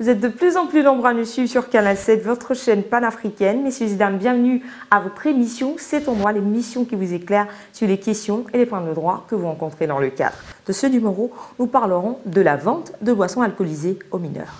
Vous êtes de plus en plus nombreux à nous suivre sur Canal 7, votre chaîne panafricaine. Messieurs et dames, bienvenue à votre émission C'est ton droit, l'émission qui vous éclaire sur les questions et les points de droit que vous rencontrez dans le cadre de ce numéro. Nous parlerons de la vente de boissons alcoolisées aux mineurs.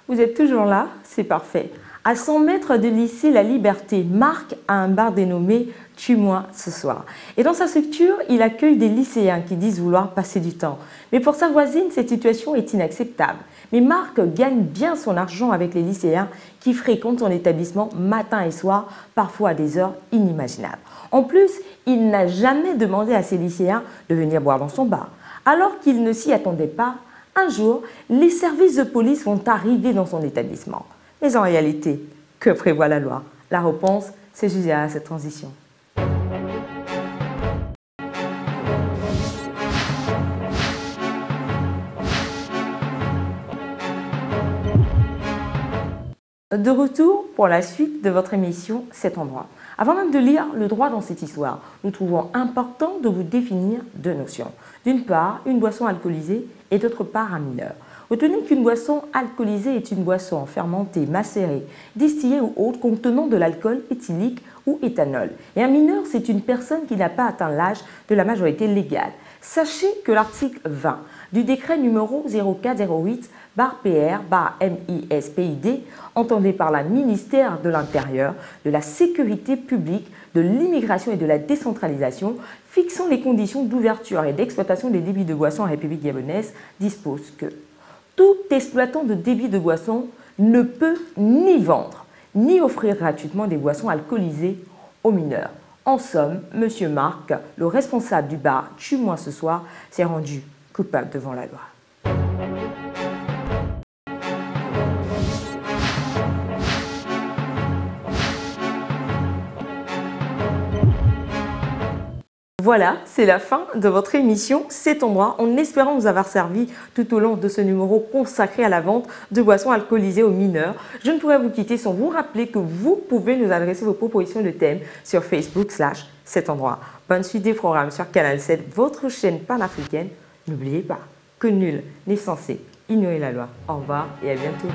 Vous êtes toujours là? C'est parfait. À 100 mètres de lycée La Liberté, Marc a un bar dénommé « Tue-moi ce soir ». Et dans sa structure, il accueille des lycéens qui disent vouloir passer du temps. Mais pour sa voisine, cette situation est inacceptable. Mais Marc gagne bien son argent avec les lycéens qui fréquentent son établissement matin et soir, parfois à des heures inimaginables. En plus, il n'a jamais demandé à ses lycéens de venir boire dans son bar. Alors qu'il ne s'y attendait pas, un jour, les services de police vont arriver dans son établissement. Mais en réalité, que prévoit la loi? La réponse, c'est juste à cette transition. De retour pour la suite de votre émission C'est ton droit. Avant même de lire le droit dans cette histoire, nous trouvons important de vous définir deux notions. D'une part, une boisson alcoolisée et d'autre part, un mineur. Retenez qu'une boisson alcoolisée est une boisson fermentée, macérée, distillée ou autre contenant de l'alcool éthylique ou éthanol. Et un mineur, c'est une personne qui n'a pas atteint l'âge de la majorité légale. Sachez que l'article 20 du décret numéro 0408/PR/MISPID, entendé par le ministère de l'Intérieur, de la Sécurité publique, de l'immigration et de la décentralisation, fixant les conditions d'ouverture et d'exploitation des débits de boissons en République gabonaise, dispose que tout exploitant de débits de boissons ne peut ni vendre, ni offrir gratuitement des boissons alcoolisées aux mineurs. En somme, M. Marc, le responsable du bar Tue-moi ce soir, s'est rendu coupable devant la loi. Voilà, c'est la fin de votre émission C'est ton droit, en espérant vous avoir servi tout au long de ce numéro consacré à la vente de boissons alcoolisées aux mineurs. Je ne pourrais vous quitter sans vous rappeler que vous pouvez nous adresser vos propositions de thèmes sur Facebook/C'est ton droit. Bonne suite des programmes sur Canal 7, votre chaîne panafricaine. N'oubliez pas que nul n'est censé ignorer la loi. Au revoir et à bientôt.